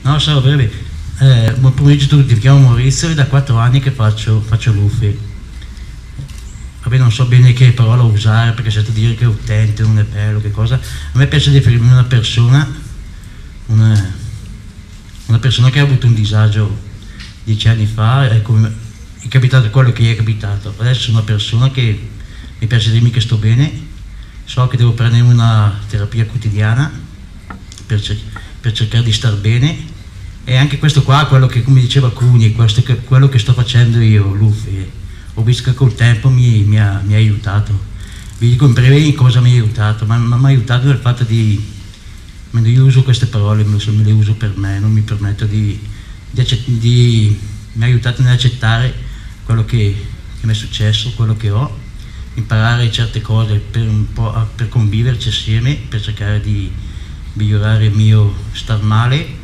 No, sarò breve. Buon pomeriggio a tutti, mi chiamo Maurizio e da 4 anni che faccio l'UFI. Vabbè, non so bene che parola usare perché sento dire che è utente, non è bello, che cosa. A me piace definirmi una persona che ha avuto un disagio 10 anni fa, è capitato quello che gli è capitato. Adesso sono una persona che mi piace dirmi che sto bene, so che devo prendere una terapia quotidiana per cercare di star bene, e anche questo qua, quello che, come diceva Cuni, quello che sto facendo io, l'UFI, ho visto che col tempo mi ha aiutato. Vi dico in breve cosa mi ha aiutato, ma mi ha aiutato nel fatto di, quando io uso queste parole, me le uso per me, non mi permetto mi ha aiutato nell'accettare quello che mi è successo, quello che ho, imparare certe cose per conviverci assieme, per cercare di migliorare il mio star male,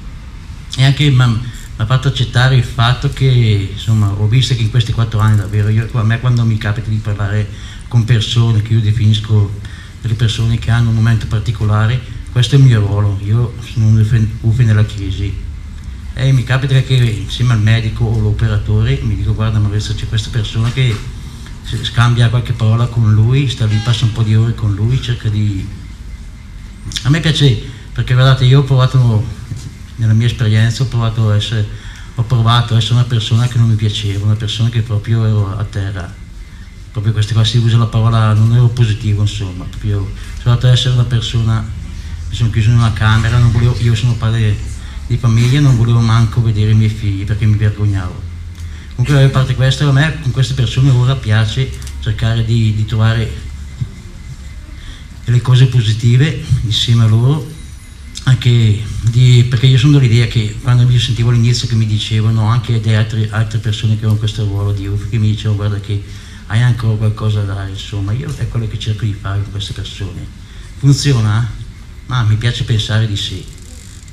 e anche mi ha fatto accettare il fatto che, insomma, ho visto che in questi 4 anni davvero, a me quando mi capita di parlare con persone che io definisco delle persone che hanno un momento particolare, questo è il mio ruolo, io sono un UFI nella crisi, e mi capita che insieme al medico o l'operatore mi dico: guarda Maurizio, c'è questa persona che scambia qualche parola con lui, sta lì, passa un po' di ore con lui, cerca di... A me piace, perché guardate, io ho provato, nella mia esperienza, ho provato a essere una persona che non mi piaceva, una persona che proprio ero a terra, proprio questa qua, si usa la parola, non ero positivo, insomma, proprio sono andato ad essere una persona, mi sono chiuso in una camera, non volevo, io sono padre di famiglia, non volevo manco vedere i miei figli perché mi vergognavo. Comunque, a parte questo, a me con queste persone ora piace cercare di trovare delle cose positive insieme a loro, anche perché io sono dell'idea che quando io sentivo all'inizio che mi dicevano, anche altre persone che avevano questo ruolo di UFI, che mi dicevano: guarda che hai ancora qualcosa da dare, insomma, io è quello che cerco di fare con queste persone. Funziona? Ma mi piace pensare di sì,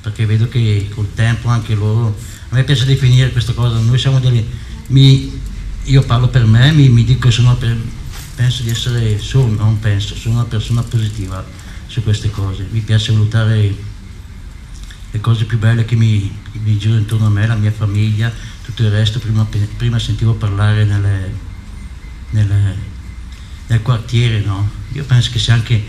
perché vedo che col tempo anche loro, a me piace definire questa cosa, noi siamo io parlo per me, mi dico che penso di essere, sono una persona positiva su queste cose, mi piace valutare le cose più belle che mi girano intorno a me, la mia famiglia, tutto il resto. Prima sentivo parlare nel quartiere, no? Io penso che sia anche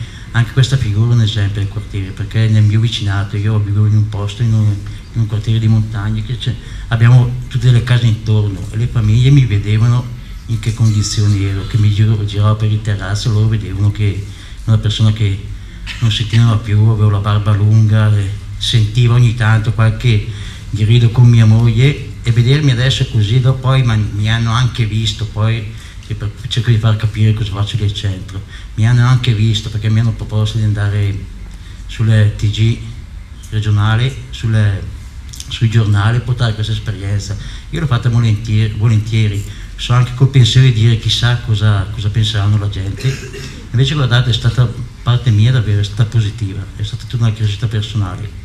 questa figura un esempio del quartiere, perché nel mio vicinato, io vivo in un posto, in un quartiere di montagne, che abbiamo tutte le case intorno, e le famiglie mi vedevano in che condizioni ero, che mi giravo per il terrazzo, loro vedevano che una persona che non si teneva più, avevo la barba lunga, sentiva ogni tanto qualche grido con mia moglie, e vedermi adesso così, poi mi hanno anche visto, poi cerco di far capire cosa faccio lì al centro, mi hanno anche visto perché mi hanno proposto di andare sulle TG regionali, sui giornali, portare questa esperienza. Io l'ho fatta volentieri, so anche col pensiero di dire chissà cosa penseranno la gente. Invece guardate, è stata parte mia davvero, è stata positiva, è stata tutta una crescita personale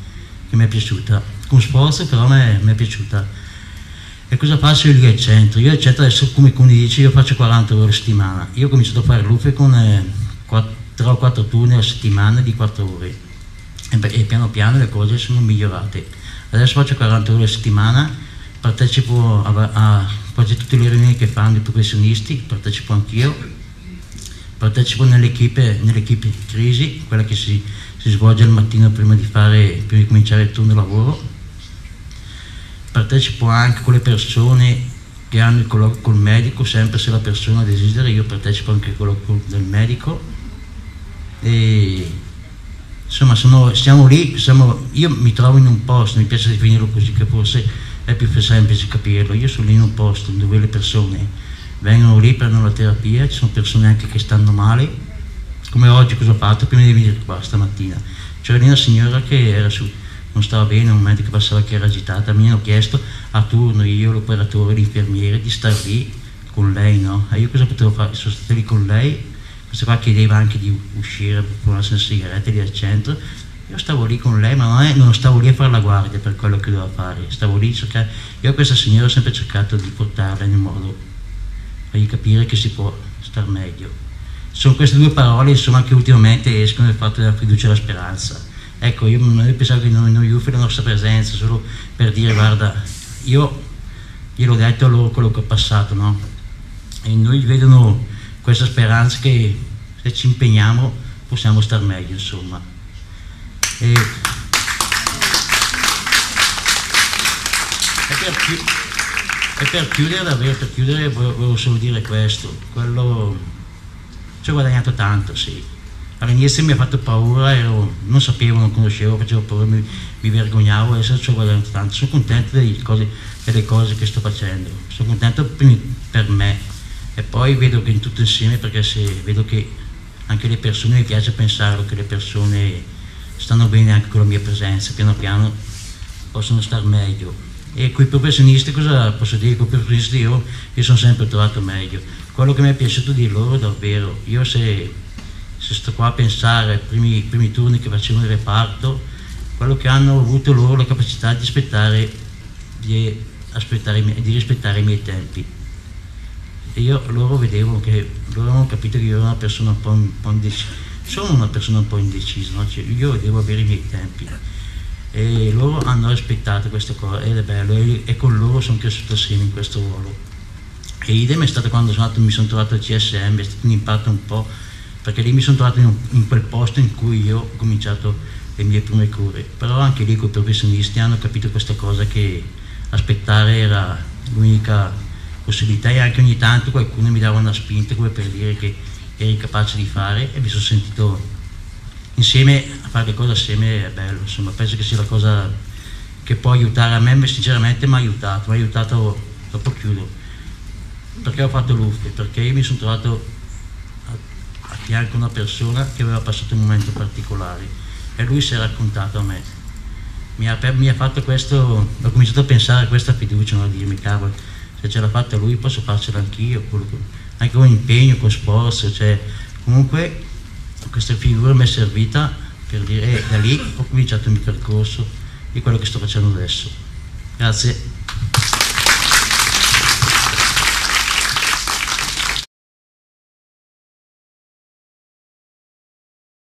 che mi è piaciuta, con sforzo, però mi è piaciuta. E cosa faccio io lì al centro? Io al centro adesso, come dice, io faccio 40 ore a settimana. Io ho cominciato a fare l'UFI con 3 o 4 turni a settimana di 4 ore, e piano piano le cose sono migliorate. Adesso faccio 40 ore a settimana, partecipo a quasi tutte le riunioni che fanno i professionisti, partecipo anch'io, partecipo nell'equipe crisi, quella che si svolge al mattino prima di cominciare il turno lavoro. Partecipo anche con le persone che hanno il colloquio col medico, sempre se la persona desidera, io partecipo anche al colloquio del medico, e insomma siamo lì, io mi trovo in un posto, mi piace definirlo così che forse è più semplice capirlo, io sono lì in un posto dove le persone vengono lì, prendono la terapia, ci sono persone anche che stanno male, come oggi. Cosa ho fatto prima di venire qua stamattina? C'era lì una signora che non stava bene, un momento che passava, che era agitata, mi hanno chiesto a turno, io, l'operatore, l'infermiere, di star lì con lei, no? E io cosa potevo fare? Sono stato lì con lei, questa qua chiedeva anche di uscire per fumarsi una sigaretta lì al centro, io stavo lì con lei, ma non stavo lì a fare la guardia per quello che doveva fare, stavo lì a cercare. Io a questa signora ho sempre cercato di portarla in un modo, fargli capire che si può star meglio. Sono queste due parole, insomma, che ultimamente escono, il fatto della fiducia e la speranza. ecco, io pensavo che non UFO la nostra presenza, solo per dire guarda, io gliel'ho detto a loro quello che ho passato, no? E noi vedono questa speranza che se ci impegniamo possiamo star meglio, insomma. E per chiudere davvero, volevo solo dire questo, quello ci ho guadagnato tanto, sì. All'inizio mi ha fatto paura, non sapevo, non conoscevo, facevo paura, mi vergognavo, adesso ci ho guadagnato tanto, sono contento delle cose che sto facendo, sono contento per me e poi vedo che in tutto insieme, perché se vedo che anche le persone, mi piace pensare che le persone stanno bene anche con la mia presenza, piano piano possono star meglio. E con i professionisti, cosa posso dire? Con i professionisti io sono sempre trovato meglio. Quello che mi è piaciuto di loro davvero, io se sto qua a pensare ai primi turni che facevano il reparto, quello che hanno avuto loro la capacità di rispettare i miei tempi. E loro vedevo che loro avevano capito che io ero una persona un po' indecisa, sono una persona un po' indecisa, no? Cioè, io devo avere i miei tempi. E loro hanno rispettato queste cose ed è bello, e con loro sono cresciuto assieme in questo ruolo. E idem è stato quando mi sono trovato al CSM, è stato un impatto un po', perché lì mi sono trovato in quel posto in cui io ho cominciato le mie prime cure, però anche lì quei professionisti hanno capito questa cosa, che aspettare era l'unica possibilità, e anche ogni tanto qualcuno mi dava una spinta come per dire che eri capace di fare, e mi sono sentito insieme a fare le cose assieme. È bello, insomma, penso che sia la cosa che può aiutare. A me sinceramente mi ha aiutato, dopo chiudo, perché ho fatto l'UFE, perché io mi sono trovato a fianco una persona che aveva passato un momento particolare e lui si è raccontato a me, mi ha fatto questo, ho cominciato a pensare a questa fiducia, no? A dirmi cavolo, se ce l'ha fatta lui posso farcela anch'io, anche con impegno, con sforzo, cioè, comunque questa figura mi è servita per dire, da lì ho cominciato il mio percorso di quello che sto facendo adesso. Grazie.